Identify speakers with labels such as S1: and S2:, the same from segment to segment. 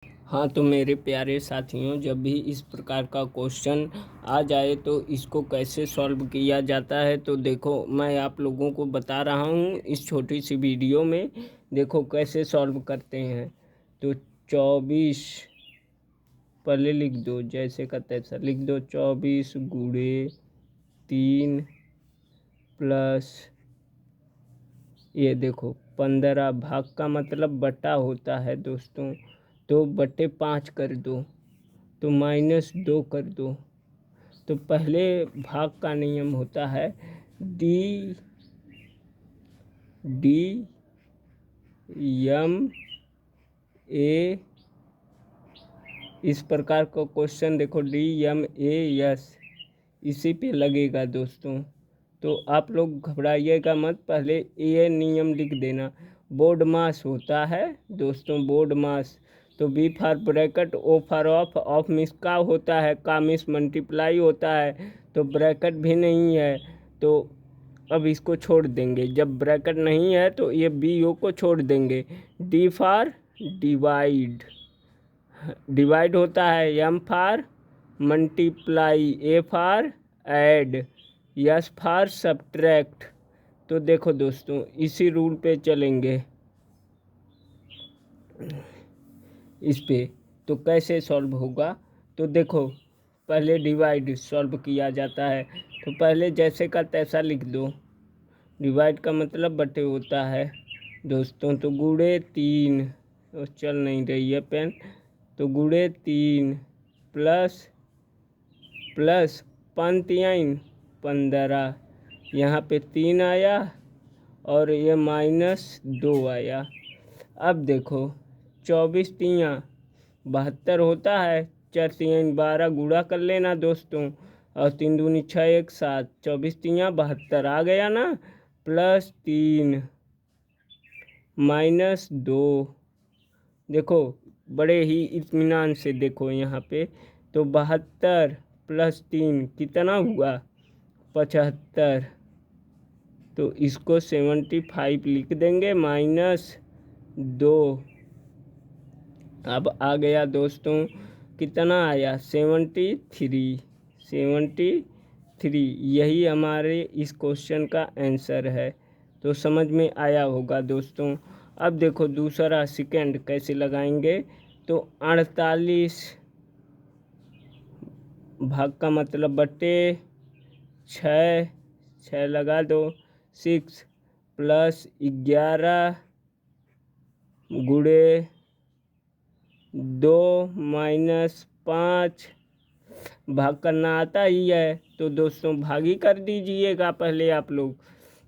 S1: हाँ, तो मेरे प्यारे साथियों, जब भी इस प्रकार का क्वेश्चन आ जाए तो इसको कैसे सॉल्व किया जाता है, तो देखो मैं आप लोगों को बता रहा हूँ इस छोटी सी वीडियो में। देखो कैसे सॉल्व करते हैं। तो 24 पहले लिख दो, जैसे का तैसा लिख दो। 24 गुणे 3 प्लस ये देखो 15, भाग का मतलब बटा होता है दोस्तों, तो बटे 5 कर दो, तो -2 कर दो। तो पहले भाग का नियम होता है डी एम ए। इस प्रकार का क्वेश्चन देखो DMAS इसी पे लगेगा दोस्तों। तो आप लोग घबराइएगा मत, पहले ये नियम लिख देना। बोर्ड मास होता है दोस्तों, बोर्ड मास। तो B for bracket, O for of miss का होता है, का मिस मल्टीप्लाई होता है, तो ब्रैकेट भी नहीं है। तो अब इसको छोड़ देंगे, जब ब्रैकेट नहीं है तो ये BO को छोड़ देंगे। D फॉर डिवाइड, डिवाइड होता है। M for multiply, A for add, S for subtract. तो देखो दोस्तों इसी रूल पे चलेंगे इस पे। तो कैसे सॉल्व होगा, तो देखो पहले डिवाइड सॉल्व किया जाता है। तो पहले जैसे का तैसा लिख दो। डिवाइड का मतलब बटे होता है दोस्तों। तो गुणे 3, तो चल नहीं रही है पेन। तो गुणे 3 प्लस प्लस 15, यहाँ पे 3 आया और ये -2 आया। अब देखो 24 तियाँ 72 होता है, 4 तियाँ 12 गुणा कर लेना दोस्तों, और 3 दूनी 6 1 7, 24 तियाँ 72 आ गया ना। +3 -2, देखो बड़े ही इत्मीनान से देखो यहाँ पे। तो 72 + 3 कितना हुआ, 75। तो इसको 75 लिख देंगे -2। अब आ गया दोस्तों, कितना आया 73। यही हमारे इस क्वेश्चन का आंसर है। तो समझ में आया होगा दोस्तों। अब देखो दूसरा सेकंड कैसे लगाएंगे। तो 48 भाग का मतलब बटे 6 लगा दो। 6 + 11 गुणे 2 - 5, भाग करना आता ही है तो दोस्तों भाग ही कर दीजिएगा पहले आप लोग।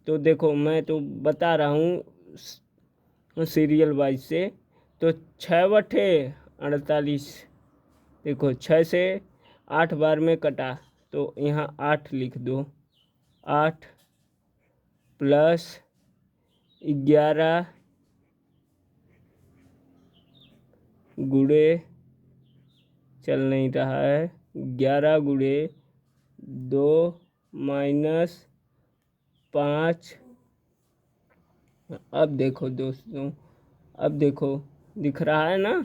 S1: तो देखो मैं तो बता रहा हूँ सीरियल वाइज से। तो 6/48, देखो 6 से 8 बार में कटा, तो यहाँ 8 लिख दो। 8 + 11 गुणे, चल नहीं रहा है, 11 गुणे 2 - 5। अब देखो दोस्तों, अब देखो दिख रहा है ना।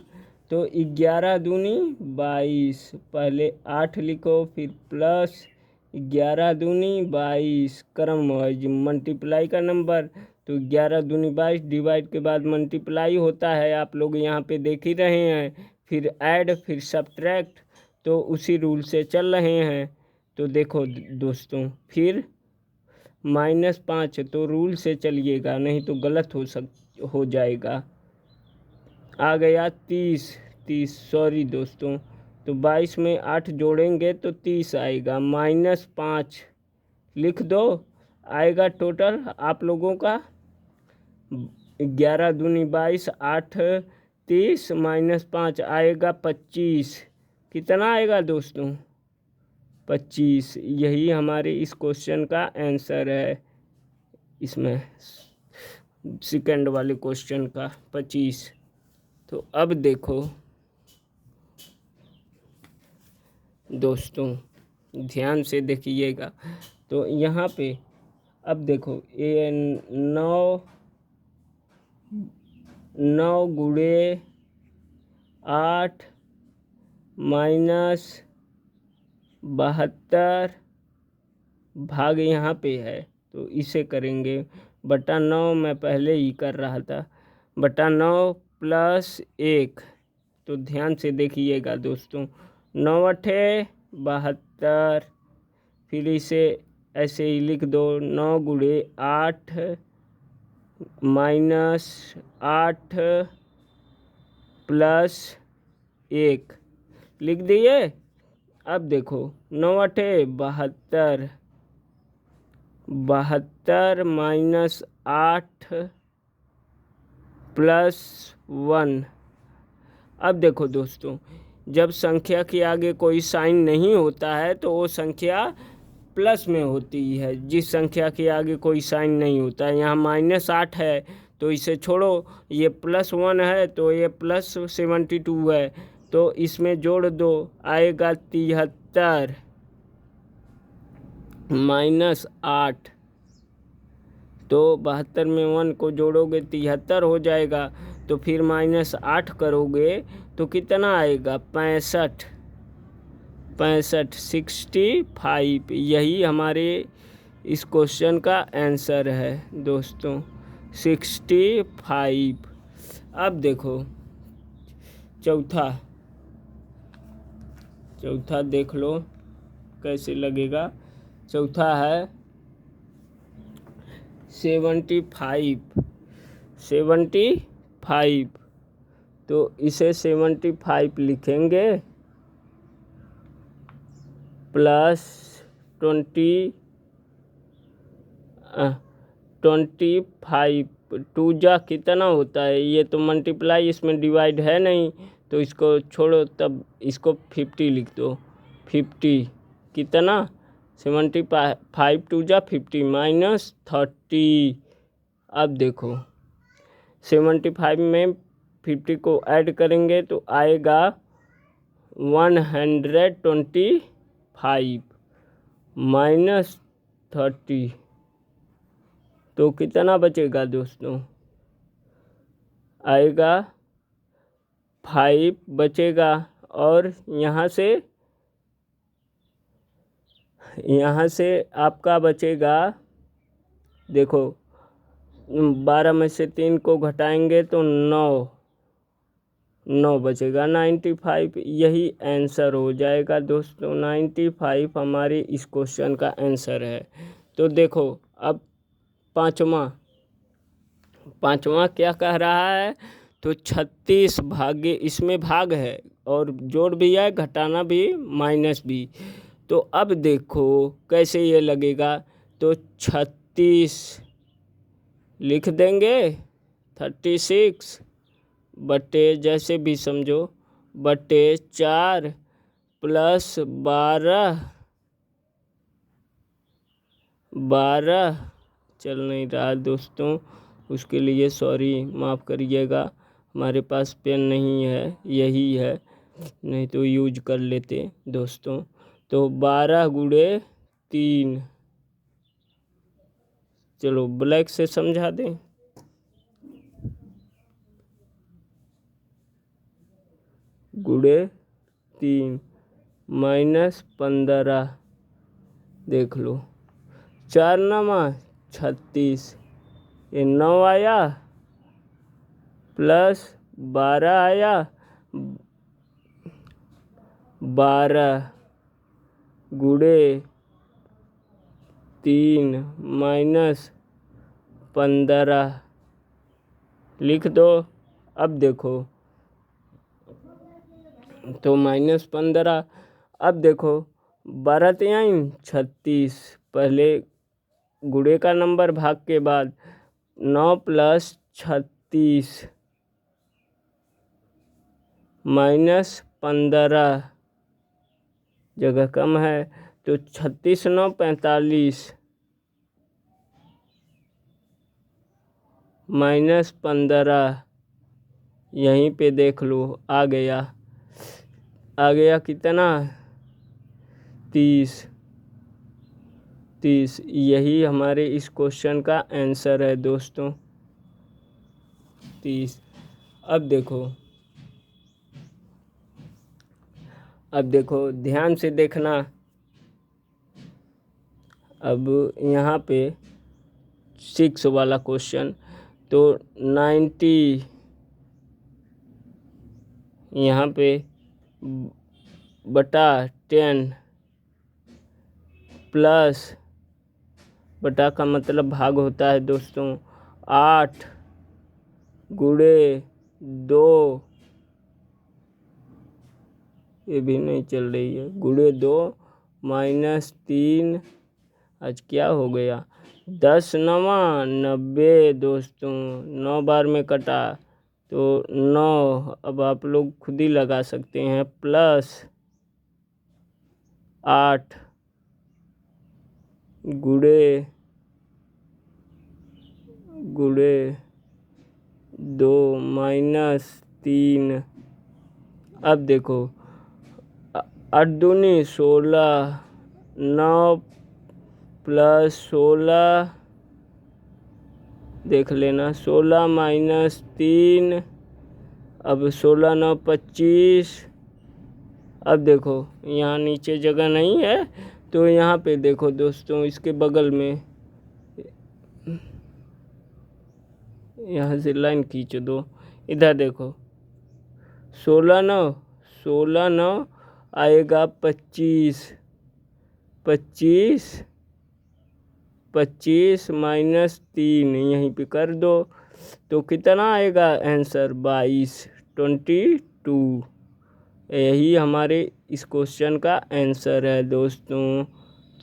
S1: तो 11 दूनी 22, पहले 8 लिखो फिर प्लस 11 दूनी 22, क्रम वाइज मल्टीप्लाई का नंबर। तो 11 दूनी 22, डिवाइड के बाद मल्टीप्लाई होता है, आप लोग यहाँ पे देख ही रहे हैं। फिर ऐड, फिर सब्ट्रैक्ट, तो उसी रूल से चल रहे हैं। तो देखो दोस्तों, फिर -5, तो रूल से चलिएगा नहीं तो गलत हो जाएगा। आ गया 30, सॉरी दोस्तों। तो 22 में 8 जोड़ेंगे तो 30 आएगा। -5 लिख दो, आएगा टोटल आप लोगों का 11 दूनी 22, 8 30 -5 आएगा 25। कितना आएगा दोस्तों, 25। यही हमारे इस क्वेश्चन का आंसर है, इसमें सेकंड वाले क्वेश्चन का 25। तो अब देखो दोस्तों ध्यान से देखिएगा। तो यहाँ पे अब देखो ये 9 गुणे 8 माइनस 72 भाग यहाँ पे है तो इसे करेंगे बटा 9, मैं पहले ही कर रहा था, बटा 9 प्लस 1। तो ध्यान से देखिएगा दोस्तों, 9 अठे 72, फिर इसे ऐसे ही लिख दो, 9 गुणे 8 माइनस 8 प्लस 1 लिख दिए। अब देखो 9 अठे 72, 72 माइनस 8 प्लस 1। अब देखो दोस्तों, जब संख्या के आगे कोई साइन नहीं होता है तो वो संख्या प्लस में होती है। जिस संख्या के आगे कोई साइन नहीं होता है, यहाँ -8 है तो इसे छोड़ो, ये +1 है तो ये +72 है, तो इसमें जोड़ दो, आएगा 73 -8। तो 72 में 1 को जोड़ोगे 73 हो जाएगा, तो फिर -8 करोगे तो कितना आएगा, 65 65। यही हमारे इस क्वेश्चन का आंसर है दोस्तों, 65। अब देखो चौथा देख लो कैसे लगेगा। चौथा है 75। तो इसे 75 लिखेंगे प्लस 25। 2 जा कितना होता है, ये तो मल्टीप्लाई, इसमें डिवाइड है नहीं तो इसको छोड़ो, तब इसको 50 लिख दो। 50 कितना, 75 2 जा 50 -30। अब देखो 75 में 50 को ऐड करेंगे तो आएगा 125 -30। तो कितना बचेगा दोस्तों, आएगा 5 बचेगा। और यहाँ से आपका बचेगा, देखो 12 में से 3 को घटाएंगे तो 9 बचेगा, 95। यही आंसर हो जाएगा दोस्तों, 95 हमारे इस क्वेश्चन का आंसर है। तो देखो अब पाँचवा क्या कह रहा है, तो 36 भागे, इसमें भाग है और जोड़ भी है, घटाना भी, माइनस भी। तो अब देखो कैसे ये लगेगा, तो 36 लिख देंगे, 36 बटे, जैसे भी समझो, बटे 4 प्लस 12 चल नहीं रहा दोस्तों, उसके लिए सॉरी, माफ़ करिएगा, हमारे पास पेन नहीं है, यही है, नहीं तो यूज कर लेते दोस्तों। तो 12 गुणे 3, चलो ब्लैक से समझा दें, गुणे 3 -15, देख लो, 4 9 36, ये 9 आया प्लस 12 आया, 12 गुणे 3 -15 लिख दो। अब देखो तो -15, अब देखो 12 3 36, पहले गुणे का नंबर भाग के बाद 9 प्लस 36 -15, जगह कम है तो 36 9 45 -15, यहीं पे देख लो आ गया कितना, 30। यही हमारे इस क्वेश्चन का आंसर है दोस्तों, 30। अब देखो अब देखो ध्यान से देखना। अब यहाँ पे 6 वाला क्वेश्चन, तो 90 यहाँ पे बटा 10 प्लस, बटा का मतलब भाग होता है दोस्तों, 8 गुणे 2, ये भी नहीं चल रही है, गुणे 2 माइनस 3, आज क्या हो गया, 10 9 90 दोस्तों, 9 बार में कटा तो 9, अब आप लोग खुद ही लगा सकते हैं, प्लस 8 गुणे 2 माइनस 3। अब देखो 8 दूनी 16, 9 प्लस 16, देख लेना, 16 माइनस 3, अब 16 9 25। अब देखो यहाँ नीचे जगह नहीं है, तो यहाँ पे देखो दोस्तों, इसके बगल में यहाँ से लाइन खींच दो, इधर देखो, 16 9 आएगा 25, 25 माइनस 3 यहीं पे कर दो, तो कितना आएगा आंसर, 22। यही हमारे इस क्वेश्चन का आंसर है दोस्तों।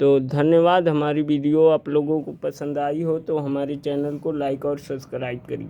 S1: तो धन्यवाद। हमारी वीडियो आप लोगों को पसंद आई हो तो हमारे चैनल को लाइक और सब्सक्राइब करिए।